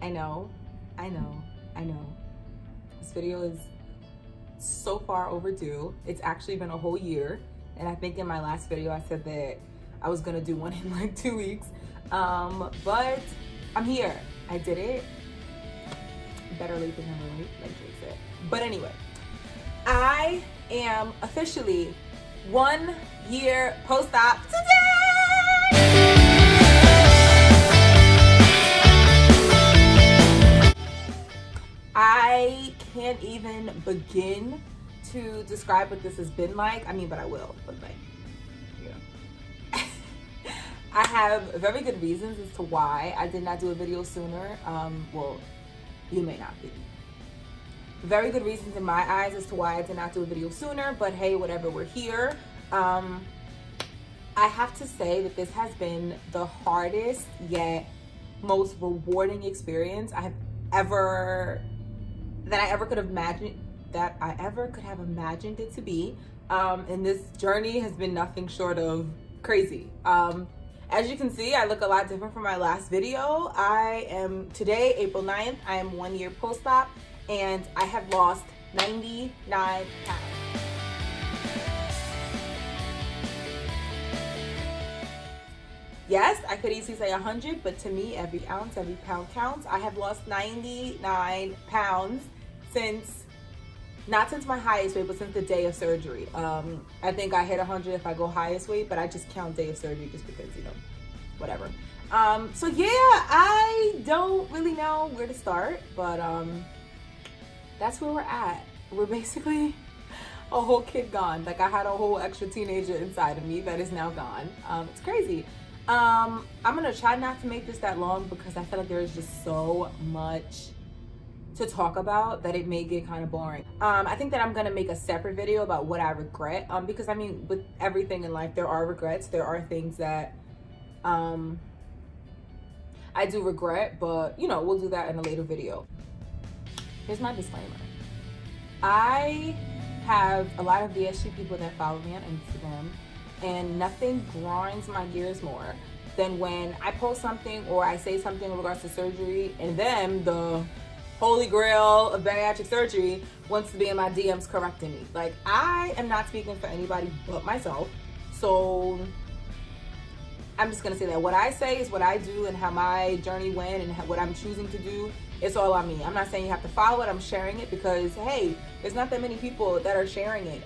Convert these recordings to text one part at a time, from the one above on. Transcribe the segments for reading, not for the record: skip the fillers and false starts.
I know. This video is so far overdue. It's actually been a whole year. And I think in my last video, I said that I was gonna do one in like 2 weeks. But I'm here. I did it. Better late than never, late, like Jake said. But anyway, I am officially 1 year post-op today! I can't even begin to describe what this has been like. I mean, but I will, but like, you know. I have very good reasons as to why I did not do a video sooner. Well, you may not be. Very good reasons in my eyes as to why I did not do a video sooner, but hey, whatever, we're here. I have to say that this has been the hardest yet most rewarding experience I ever could have imagined it to be. And this journey has been nothing short of crazy. As you can see, I look a lot different from my last video. I am today, April 9th, I am 1 year post-op and I have lost 99 pounds. Yes, I could easily say 100, but to me, every ounce, every pound counts. I have lost 99 pounds not since my highest weight, but since the day of surgery. I think I hit 100 if I go highest weight, but I just count day of surgery just because, you know, whatever. So yeah, I don't really know where to start, but that's where we're at. We're basically a whole kid gone. Like I had a whole extra teenager inside of me that is now gone. It's crazy. I'm gonna try not to make this that long because I feel like there is just so much to talk about that it may get kind of boring. I think that I'm gonna make a separate video about what I regret, because I mean, with everything in life, there are regrets. There are things that I do regret, but you know, we'll do that in a later video. Here's my disclaimer. I have a lot of VSG people that follow me on Instagram, and nothing grinds my gears more than when I post something or I say something in regards to surgery, and then the holy grail of bariatric surgery wants to be in my DMs correcting me. Like, I am not speaking for anybody but myself, so I'm just gonna say that what I say is what I do, and how my journey went and what I'm choosing to do, it's all on me. I'm not saying you have to follow it. I'm sharing it because hey, there's not that many people that are sharing it.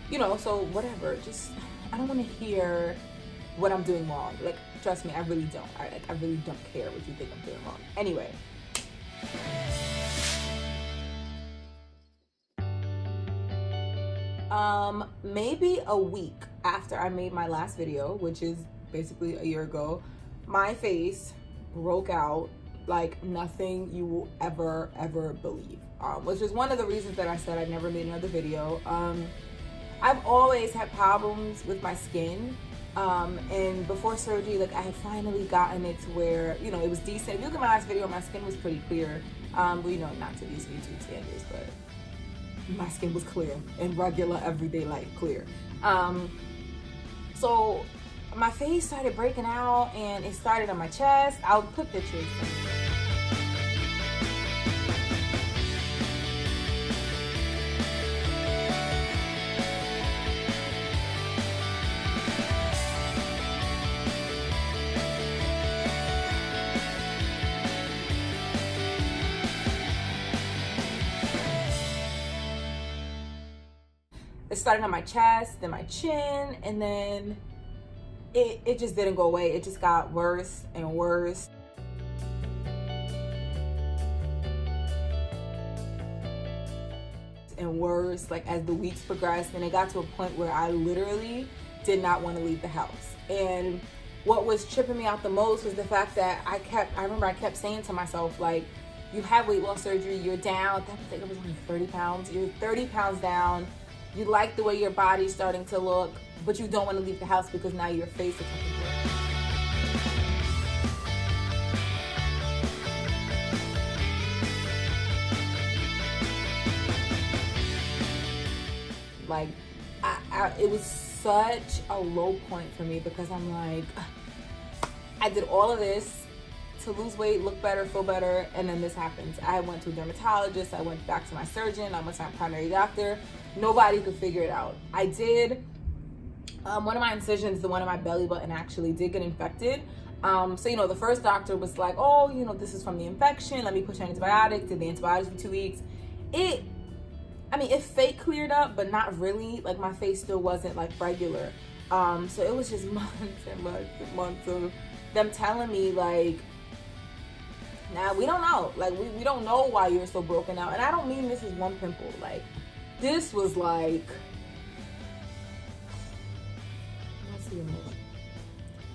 You know, so whatever. Just, I don't want to hear what I'm doing wrong. Like, trust me, I really don't. I really don't care what you think I'm doing wrong. Anyway. Maybe a week after I made my last video, which is basically a year ago, my face broke out like nothing you will ever believe, which is one of the reasons that I said I never made another video. I've always had problems with my skin, and before surgery, like I had finally gotten it to where, you know, it was decent. If you look at my last video, my skin was pretty clear, but you know, not to these YouTube standards, but my skin was clear and regular everyday life clear. So my face started breaking out, and it started on my chest. I'll put pictures. It started on my chest, then my chin, and then it just didn't go away. It just got worse and worse. And worse, like as the weeks progressed, and it got to a point where I literally did not want to leave the house. And what was tripping me out the most was the fact that I remember I kept saying to myself, like, you had weight loss surgery, you're down, I think it was only 30 pounds, you're 30 pounds down, you like the way your body's starting to look, but you don't want to leave the house because now your face is looking good. Like, it was such a low point for me because I'm like, I did all of this to lose weight, look better, feel better, and then this happens. I went to a dermatologist, I went back to my surgeon, I went to my primary doctor. Nobody could figure it out. I did, one of my incisions, the one in my belly button, actually did get infected. So, the first doctor was like, oh, this is from the infection, let me put you on antibiotics. Did the antibiotics for 2 weeks. It fake cleared up, but not really. Like, my face still wasn't like regular. So it was just months and months and months of them telling me, like, nah, we don't know. Like, we don't know why you're so broken out. And I don't mean this is one pimple. Like, this was like,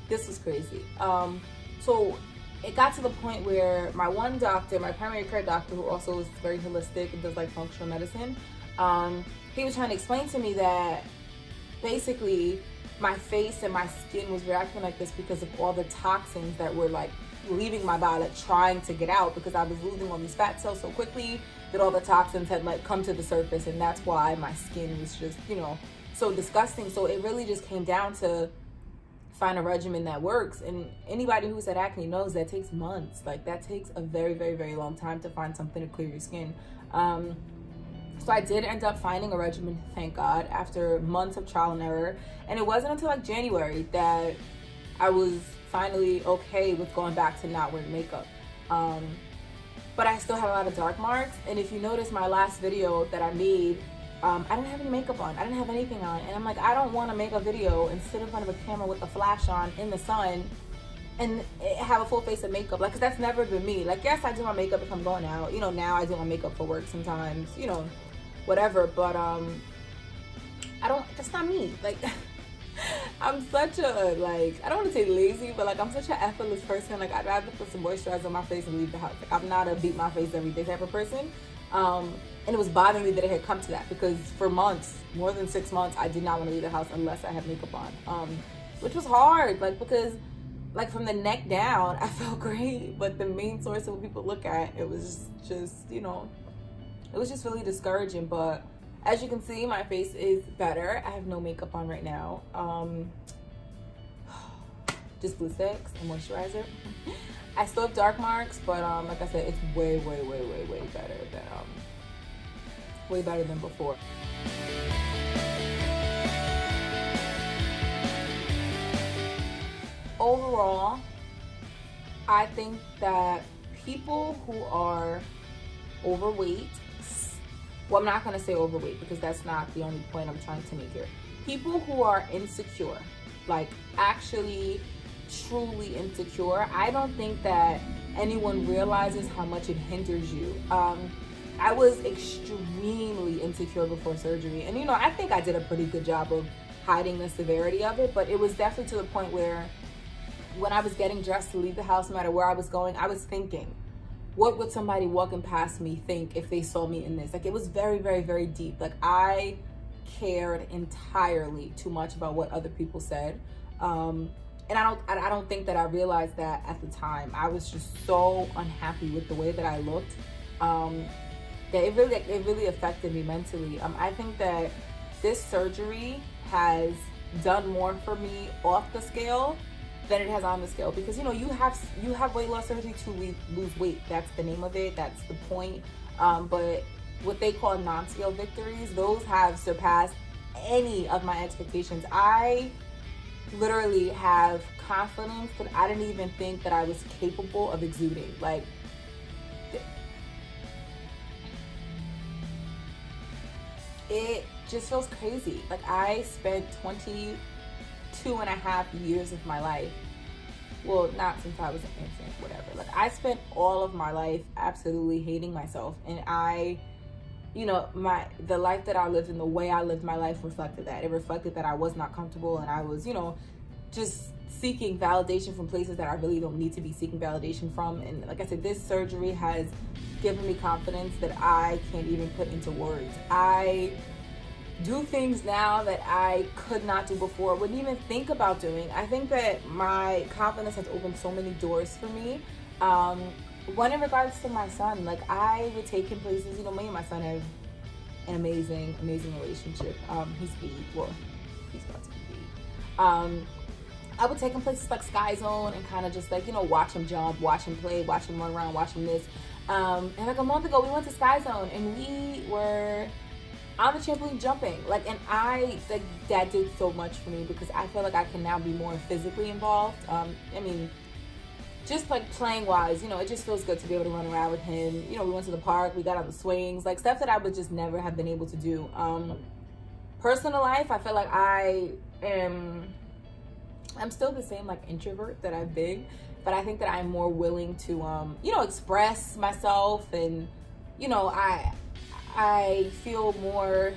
this was crazy. So it got to the point where my one doctor, my primary care doctor, who also is very holistic and does like functional medicine, he was trying to explain to me that basically my face and my skin was reacting like this because of all the toxins that were like leaving my body, like trying to get out, because I was losing all these fat cells so quickly that all the toxins had like come to the surface, and that's why my skin was just, so disgusting. So it really just came down to find a regimen that works. And anybody who's had acne knows that takes months. Like, that takes a very, very, very long time to find something to clear your skin. So I did end up finding a regimen, thank God, after months of trial and error. And it wasn't until like January that I was finally okay with going back to not wearing makeup. But I still had a lot of dark marks. And if you notice my last video that I made, I didn't have any makeup on. I didn't have anything on. And I'm like, I don't want to make a video and sit in front of a camera with a flash on in the sun and have a full face of makeup. Like, 'cause that's never been me. Like, yes, I do my makeup if I'm going out. Now I do my makeup for work sometimes, whatever. But that's not me. Like, I'm such a, like, I don't want to say lazy, but like, I'm such an effortless person. Like, I'd rather put some moisturizer on my face and leave the house. Like, I'm not a beat my face every day type of person. And it was bothering me that it had come to that, because for months, more than 6 months, I did not want to leave the house unless I had makeup on, which was hard, like, because like from the neck down, I felt great, but the main source of what people look at, it was just, it was just really discouraging. But as you can see, my face is better. I have no makeup on right now. Just Blue Sticks and moisturizer. I still have dark marks, but like I said, it's way, way, way, way, way better than way better than before. Overall, I think that people who are overweight, well, I'm not going to say overweight because that's not the only point I'm trying to make here. People who are insecure, like actually truly insecure, I don't think that anyone realizes how much it hinders you. I was extremely insecure before surgery, and I think I did a pretty good job of hiding the severity of it, but it was definitely to the point where when I was getting dressed to leave the house, no matter where I was going, I was thinking, what would somebody walking past me think if they saw me in this? Like, it was very, very, very deep. Like, I cared entirely too much about what other people said. And I don't think that I realized that at the time. I was just so unhappy with the way that I looked. That it really affected me mentally. I think that this surgery has done more for me off the scale than it has on the scale, because you have weight loss surgery to lose weight. That's the name of it. That's the point. But what they call non-scale victories, those have surpassed any of my expectations. I literally have confidence that I didn't even think that I was capable of exuding. Like, it just feels crazy. Like, I spent 22.5 years of my life, well, not since I was an infant, whatever. Like, I spent all of my life absolutely hating myself, and the life that I lived and the way I lived my life reflected that. It reflected that I was not comfortable, and I was, just seeking validation from places that I really don't need to be seeking validation from. And like I said, this surgery has given me confidence that I can't even put into words. I do things now that I could not do before, wouldn't even think about doing. I think that my confidence has opened so many doors for me. One in regards to my son, like, I would take him places, me and my son have an amazing, amazing relationship. He's 8, well, he's about to be 8. I would take him places like Sky Zone and kind of just like, watch him jump, watch him play, watch him run around, watch him this. And like a month ago, we went to Sky Zone and we were on the trampoline jumping. Like that did so much for me because I feel like I can now be more physically involved. Just like playing wise, it just feels good to be able to run around with him. We went to the park, we got on the swings, like stuff that I would just never have been able to do. Personal life, I feel like I'm still the same like introvert that I've been, but I think that I'm more willing to express myself, and I feel more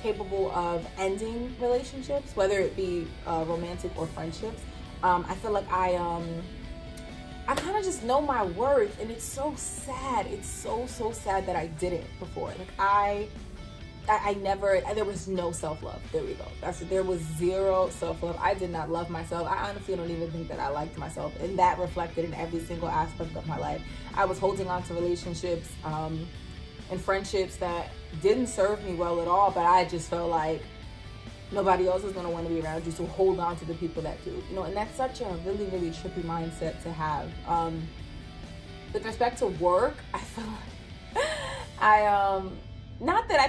capable of ending relationships, whether it be romantic or friendships. I feel like I kind of just know my worth, and it's so sad. It's so sad that I didn't before. Like I never, there was no self-love. There we go. There was zero self-love. I did not love myself. I honestly don't even think that I liked myself, and that reflected in every single aspect of my life. I was holding on to relationships and friendships that didn't serve me well at all, but I just felt like nobody else is going to want to be around you, so hold on to the people that do. And that's such a really, really trippy mindset to have. With respect to work, I feel like not that I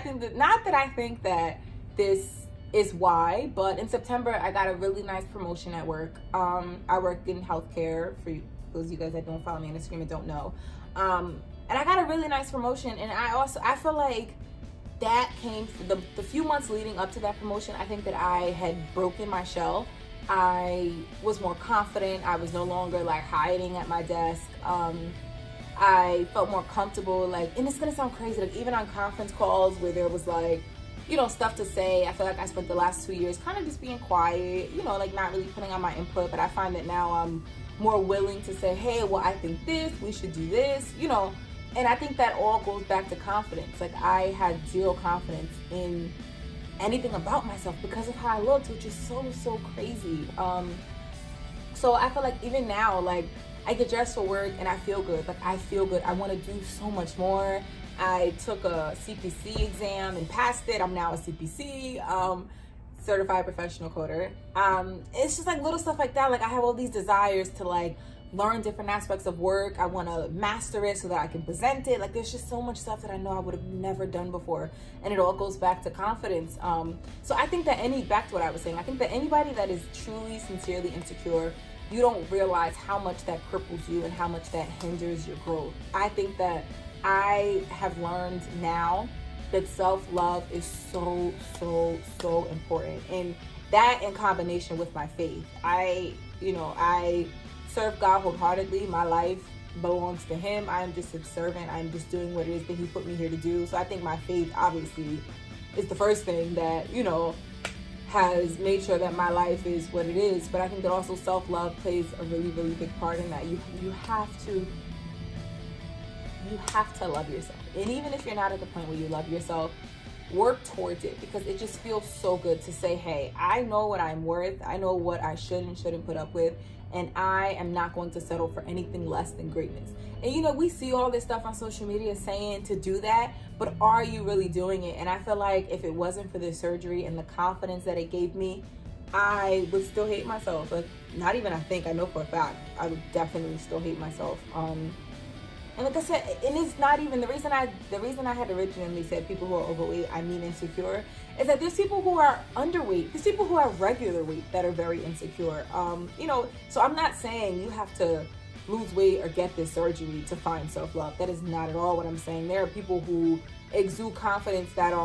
think that this is why, but in September I got a really nice promotion at work. I work in healthcare, for those of you guys that don't follow me on Instagram and don't know. And I got a really nice promotion, and I feel like that came the few months leading up to that promotion. I think that I had broken my shell. I was more confident. I was no longer like hiding at my desk. I felt more comfortable, like, and it's gonna sound crazy, like even on conference calls where there was like, stuff to say. I feel like I spent the last 2 years kind of just being quiet, like not really putting on my input, but I find that now I'm more willing to say, hey, well, I think this, we should do this, and I think that all goes back to confidence. Like I had zero confidence in anything about myself because of how I looked, which is so crazy. So I feel like even now, like I get dressed for work and I feel good. Like I feel good. I want to do so much more. I took a CPC exam and passed it. I'm now a CPC, certified professional coder. It's just like little stuff like that. Like I have all these desires to like learn different aspects of work. I want to master it so that I can present it. Like there's just so much stuff that I know I would have never done before, and it all goes back to confidence. So I think that back to what I was saying, I think that anybody that is truly sincerely insecure, you don't realize how much that cripples you and how much that hinders your growth. I think that I have learned now that self-love is so important, and that in combination with my faith. I serve God wholeheartedly. My life belongs to Him. I am just His servant. I'm just doing what it is that He put me here to do. So I think my faith obviously is the first thing that has made sure that my life is what it is. But I think that also self-love plays a really, really big part in that. You have to love yourself. And even if you're not at the point where you love yourself, work towards it, because it just feels so good to say, hey, I know what I'm worth. I know what I should and shouldn't put up with, and I am not going to settle for anything less than greatness. And we see all this stuff on social media saying to do that, but are you really doing it? And I feel like if it wasn't for this surgery and the confidence that it gave me, I would still hate myself. Like, not even I know for a fact, I would definitely still hate myself. And like I said, and it's not even the reason I had originally said people who are overweight, I mean insecure, is that there's people who are underweight. There's people who are regular weight that are very insecure. So I'm not saying you have to lose weight or get this surgery to find self-love. That is not at all what I'm saying. There are people who exude confidence that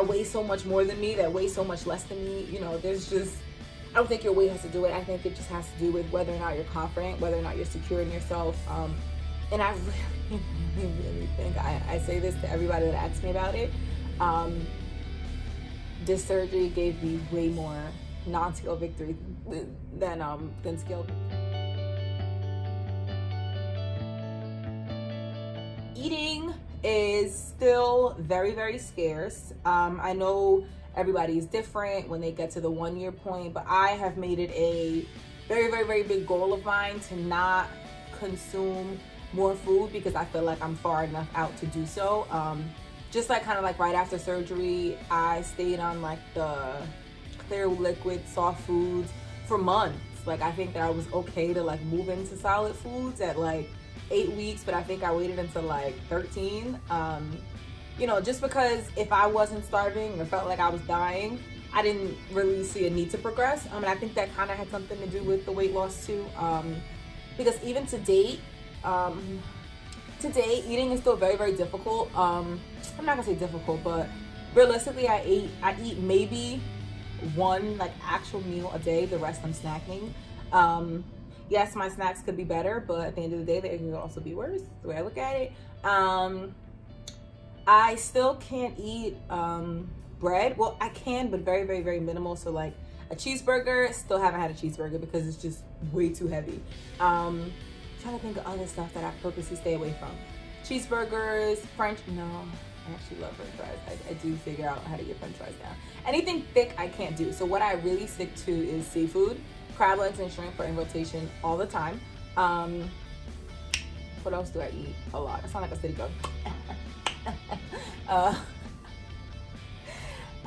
weigh so much more than me, that weigh so much less than me. I don't think your weight has to do it. I think it just has to do with whether or not you're confident, whether or not you're secure in yourself. And I really think, I say this to everybody that asks me about it, this surgery gave me way more non-scale victory than scale victory. Eating is still very, very scarce. I know everybody is different when they get to the 1 year point, but I have made it a very, very, very big goal of mine to not consume more food, because I feel like I'm far enough out to do so. Just like kind of like right after surgery, I stayed on like the clear liquid soft foods for months. Like, I think that I was okay to like move into solid foods at like 8 weeks, but I think I waited until like 13. You know, just because if I wasn't starving or felt like I was dying, I didn't really see a need to progress. And I think that kind of had something to do with the weight loss too. Because even to date, eating is still very, very difficult. I'm not gonna say difficult, but realistically, I eat maybe one like actual meal a day. The rest I'm snacking. Yes, my snacks could be better, but at the end of the day, they could also be worse, the way I look at it. I still can't eat bread. Well, I can, but very, very, very minimal. So like a cheeseburger, still haven't had a cheeseburger because it's just way too heavy. Trying to think of other stuff that I purposely stay away from. Cheeseburgers, no, I actually love french fries. I do figure out how to get french fries down. Anything thick I can't do. So what I really stick to is seafood. Crab legs and shrimp are in rotation all the time. What else do I eat a lot? I sound like a city girl.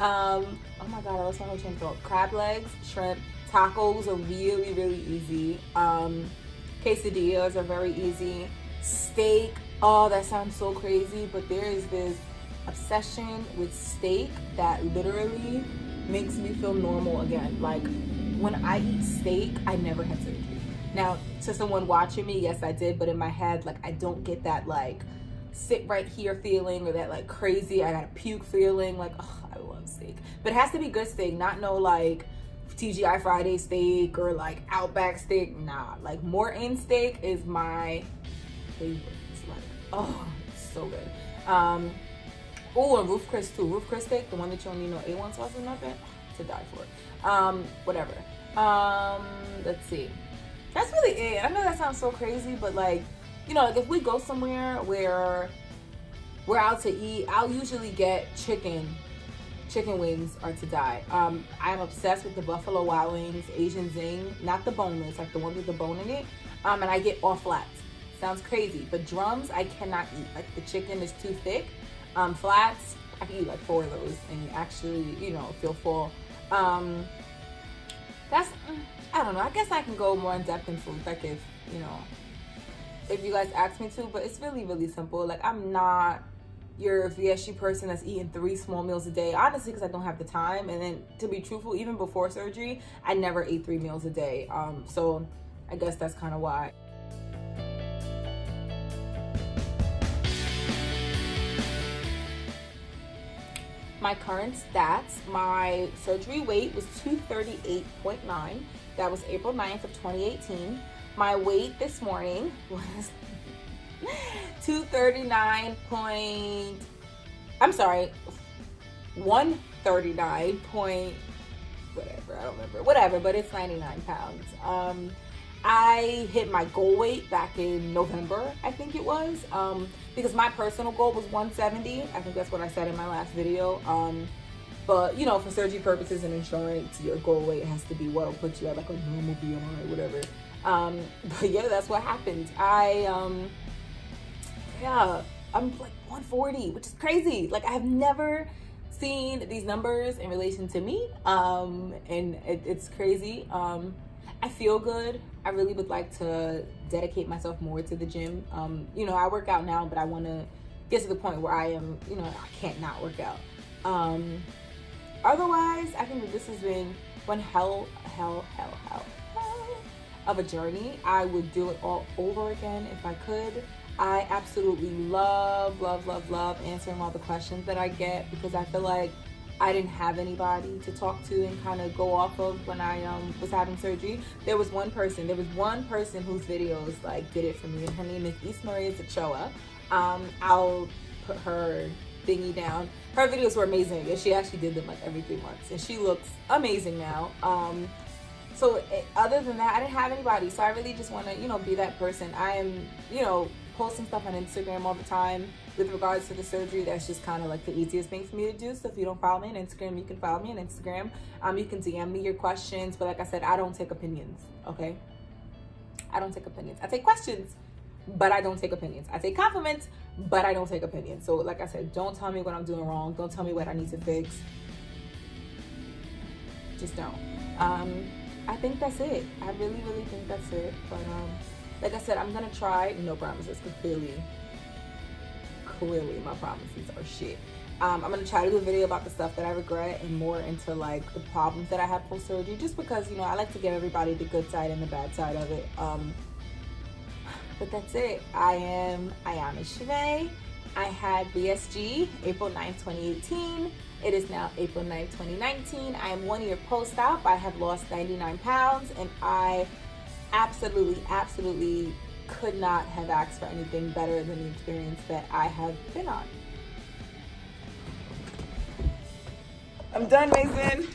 Oh my god, I lost my whole train of thought. Crab legs, shrimp, tacos are really, really easy. Quesadillas are very easy. Steak, oh, that sounds so crazy, but there is this obsession with steak that literally makes me feel normal again. Like, when I eat steak, I never had surgery. Now, to someone watching me, yes, I did, but in my head, like, I don't get that, like, sit right here feeling or that, like, crazy, I gotta puke feeling. Like, oh, I love steak. But it has to be good steak, not no, like, TGI Friday steak or, like, Outback steak. Nah, like, Morton steak is my favorite. It's like, oh, it's so good. Oh, and Roof Chris, too. Roof Chris steak, the one that you don't need no A1 sauce or nothing, to die for. Whatever. Let's see. That's really it. I know that sounds so crazy, but like, you know, like if we go somewhere where we're out to eat, I'll usually get chicken wings are to die. I'm obsessed with the Buffalo Wild Wings Asian Zing, not the boneless, like the ones with the bone in it. And I get all flats. Sounds crazy, but drums I cannot eat. Like the chicken is too thick. Flats, I can eat like 4 of those and actually, you know, feel full. That's, I don't know, I guess I can go more in depth in food, like if, you know, if you guys ask me to, but it's really, really simple. Like, I'm not your VSG person that's eating 3 small meals a day, honestly, because I don't have the time. And then, to be truthful, even before surgery, I never ate 3 meals a day. So I guess that's kind of why. My current stats, my surgery weight was 238.9. That was April 9th of 2018. My weight this morning was 139 point, whatever, I don't remember. Whatever, but it's 99 pounds. I hit my goal weight back in November, I think it was, because my personal goal was 170. I think that's what I said in my last video. But, you know, for surgery purposes and insurance, your goal weight has to be what'll put you at like a normal BMI, whatever. But yeah, that's what happened. I'm like 140, which is crazy. Like, I have never seen these numbers in relation to me, and it's crazy. I feel good. I really would like to dedicate myself more to the gym. You know, I work out now, but I want to get to the point where I am, you know, I can't not work out. Otherwise, I think that this has been one hell of a journey. I would do it all over again if I could. I absolutely love answering all the questions that I get, because I feel like I didn't have anybody to talk to and kind of go off of when I was having surgery. There was one person whose videos like did it for me, and her name is Ismarais Ochoa. I'll put her thingy down. Her videos were amazing, and she actually did them like every 3 months, and she looks amazing now. Other than that, I didn't have anybody, so I really just want to, you know, be that person. I am, you know, posting stuff on Instagram all the time with regards to the surgery. That's just kind of like the easiest thing for me to do. So if you don't follow me on Instagram, you can follow me on Instagram. You can DM me your questions, but like I said, I don't take opinions, okay? I don't take opinions. I take questions, but I don't take opinions. I take compliments, but I don't take opinions. So like I said, don't tell me what I'm doing wrong. Don't tell me what I need to fix. just don't. I think that's it. I really, really think that's it. But like I said, I'm gonna try. No promises, because clearly my promises are shit. I'm gonna try to do a video about the stuff that I regret and more into like the problems that I had post surgery, just because, you know, I like to give everybody the good side and the bad side of it. But that's it. I am Ismarais. I had VSG April 9th, 2018. It is now April 9th, 2019. I am 1 year post-op. I have lost 99 pounds, and I absolutely could not have asked for anything better than the experience that I have been on. I'm done, Mason.